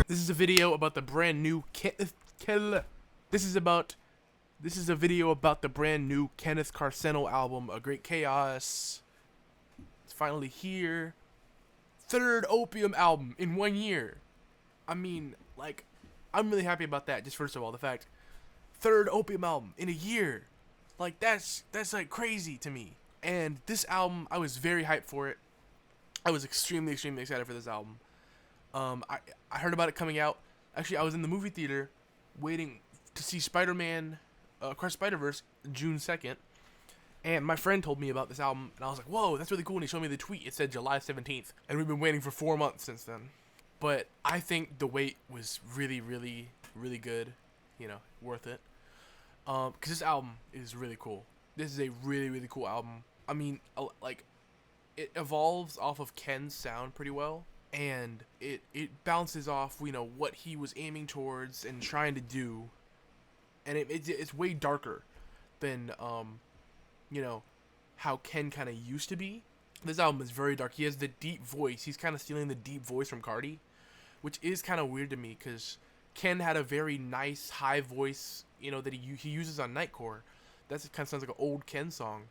This is a video about the brand new This is a video about the brand new Kenneth Carson album, A Great Chaos. It's finally here. Third Opium album in 1 year. I mean, like, I'm really happy about that. Just first of all, the fact third Opium album in a year, like that's like crazy to me. And this album, I was very hyped for it. I was extremely excited for this album. I heard about it coming out. Actually, I was in the movie theater waiting to see Spider-Man Across Spider-Verse June 2nd. And my friend told me about this album, and I was like, whoa, that's really cool. And he showed me the tweet. It said July 17th. And we've been waiting for 4 months since then. But I think the wait was really good. You know, worth it. Because this album is really cool. This is a really cool album. I mean, like, it evolves off of Ken's sound pretty well. And it bounces off, you know, what he was aiming towards and trying to do. And it's way darker than, you know, how Ken kind of used to be. This album is very dark. He has the deep voice. He's kind of stealing the deep voice from Cardi, which is kind of weird to me because Ken had a very nice high voice, you know, that he uses on Nightcore. That kind of sounds like an old Ken song.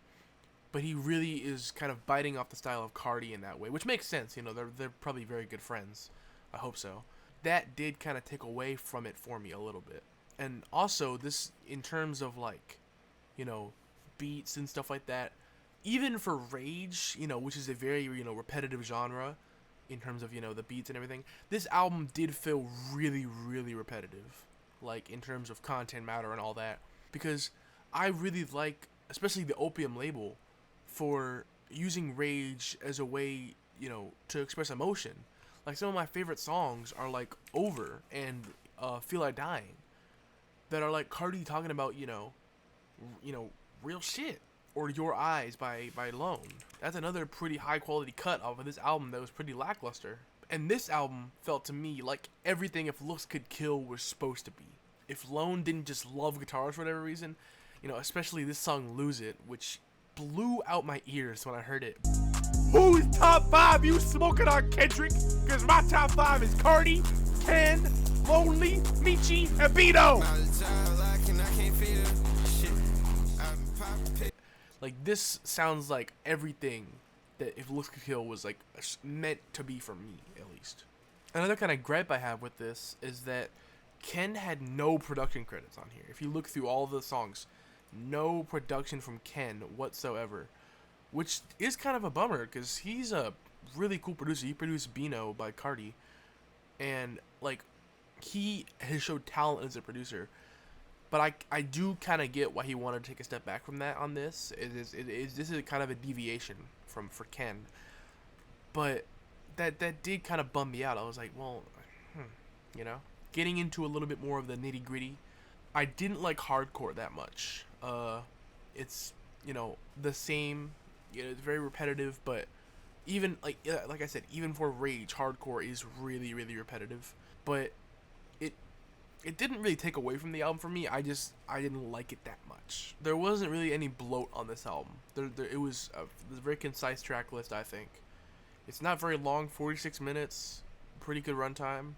But he really is kind of biting off the style of Cardi in that way, which makes sense. You know, they're probably very good friends. I hope so. That did kind of take away from it for me a little bit. And also, this, in terms of, like, you know, beats and stuff like that, even for Rage, you know, which is a very, you know, repetitive genre in terms of, you know, the beats and everything, this album did feel really repetitive, like, in terms of content matter and all that. Because I really like, especially the Opium label, for using Rage as a way, you know, to express emotion. Like, some of my favorite songs are like Over and Feel Like Dying, that are like Cardi talking about, you know, real shit. Or Your Eyes by Lone. That's another pretty high quality cut off of this album that was pretty lackluster. And this album felt to me like everything If Looks Could Kill was supposed to be. If Lone didn't just love guitars for whatever reason, you know, especially this song Lose It, which blew out my ears when I heard it. Who's top 5 you smoking on, Kendrick? Because my top 5 is Cardi, Ken, Lonely, Michi, and Beto. Like, this sounds like everything that If Looks Could Kill was, like, meant to be for me, at least. Another kind of gripe I have with this is that Ken had no production credits on here. If you look through all the songs, no production from Ken whatsoever, which is kind of a bummer because he's a really cool producer. He produced Beano by Cardi, and like, he has showed talent as a producer. But I do kind of get why he wanted to take a step back from that on this. This is kind of a deviation for Ken, but that did kind of bum me out. I was like, well, you know, getting into a little bit more of the nitty gritty. I didn't like hardcore that much. It's, you know, the same, you know, it's very repetitive, but even, like I said, even for Rage, hardcore is really repetitive, but it didn't really take away from the album for me. I didn't like it that much. There wasn't really any bloat on this album. It was a very concise track list, I think. It's not very long, 46 minutes, pretty good runtime.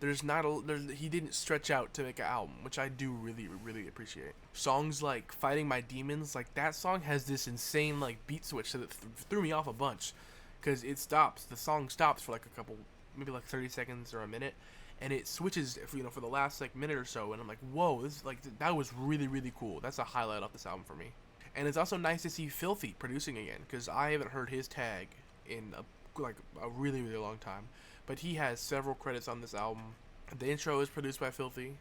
He didn't stretch out to make an album, which I do really appreciate. Songs like Fighting My Demons, like, that song has this insane, like, beat switch that threw me off a bunch, because the song stops for like a couple, maybe like 30 seconds or a minute, and it switches, you know, for the last like minute or so, and I'm like, whoa, this is like, that was really cool. That's a highlight of this album for me. And it's also nice to see Filthy producing again, because I haven't heard his tag in a really long time. But he has several credits on this album. The intro is produced by Filthy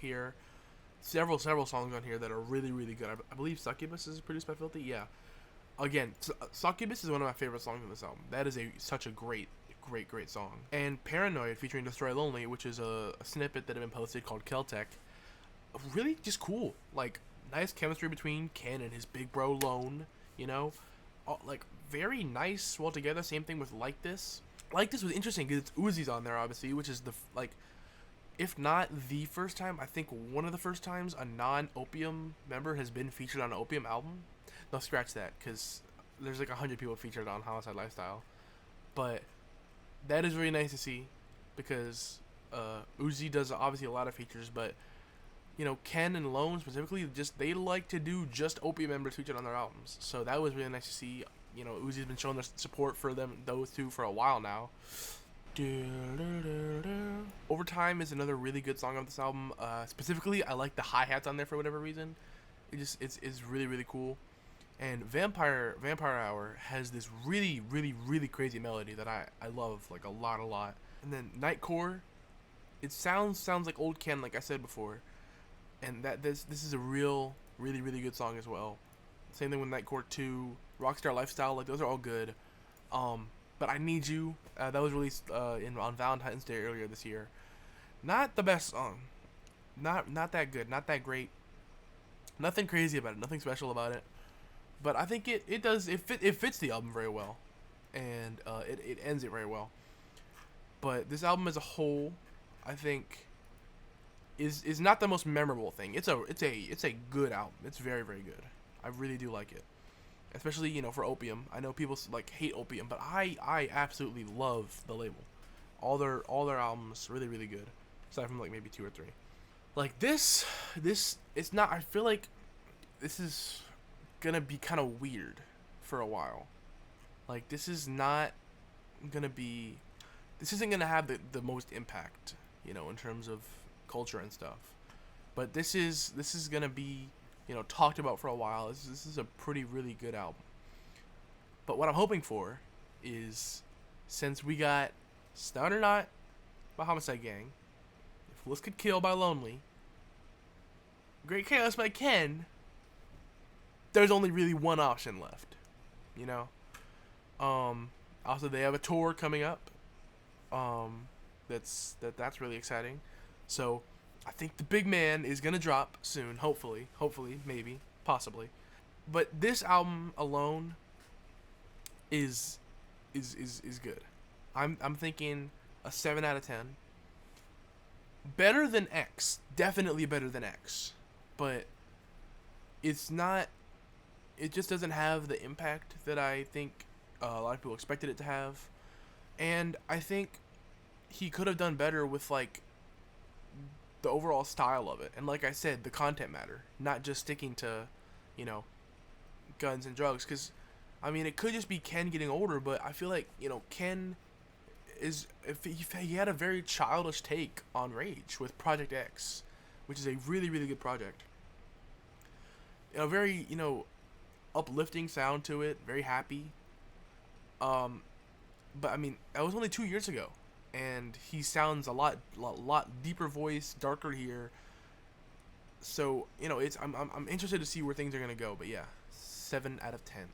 here. Several songs on here that are really good. I believe Succubus is produced by Filthy. Yeah. Again, Succubus is one of my favorite songs on this album. That is such a great song. And Paranoid featuring Destroy Lonely, which is a snippet that had been posted called Keltec. Really just cool. Like, nice chemistry between Ken and his big bro Lone, you know? Like, very nice, well together. Same thing with Like This. Like This was interesting because it's Uzi's on there, obviously, which is if not the first time, I think one of the first times a non-Opium member has been featured on an Opium album. No, scratch that, because there's like 100 people featured on Homicide Lifestyle. But that is really nice to see, because Uzi does obviously a lot of features, but you know, Ken and Lone specifically, just they like to do just Opium members featured on their albums. So that was really nice to see. You know, Uzi's been showing their support for those two for a while now. Overtime is another really good song of this album. Specifically, I like the hi-hats on there for whatever reason. It's really really cool. And Vampire Hour has this really really really crazy melody that I love like a lot. And then Nightcore, it sounds like old Ken, like I said before. And that this is a really really good song as well. Same thing with Nightcore 2, Rockstar Lifestyle, like those are all good. But I Need You, that was released on Valentine's Day earlier this year. Not the best song. Not that good, not that great. Nothing crazy about it, nothing special about it. But I think it fits the album very well, and it ends it very well. But this album as a whole, I think, is not the most memorable thing. It's a good album. It's very very good. I really do like it, especially you know for Opium. I know people like hate Opium, but I absolutely love the label. All their albums really really good, aside from like maybe 2 or 3. Like this it's not. I feel like this is gonna be kind of weird for a while. Like this isn't gonna have the most impact, you know, in terms of culture and stuff. But this is gonna be, you know, talked about for a while. This is a pretty really good album. But what I'm hoping for is, since we got Stun or Not by Homicide Gang, If Liz Could Kill by Lonely, Great Chaos by Ken, there's only really one option left, you know. Also they have a tour coming up. That's really exciting. So I think the big man is gonna drop soon. Hopefully, maybe, possibly. But this album alone is good. I'm thinking a 7 out of 10. Better than X, definitely better than X, but it's not. It just doesn't have the impact that I think a lot of people expected it to have, and I think he could have done better with like the overall style of it, and like I said, the content matter, not just sticking to, you know, guns and drugs. Because I mean, it could just be Ken getting older, but I feel like, you know, Ken is, if he had a very childish take on Rage with Project X, which is a really really good project. A very, you know, uplifting sound to it, very happy. But I mean, that was only 2 years ago, and he sounds a lot deeper voice, darker here. So you know, I'm interested to see where things are gonna go. But yeah, 7 out of 10.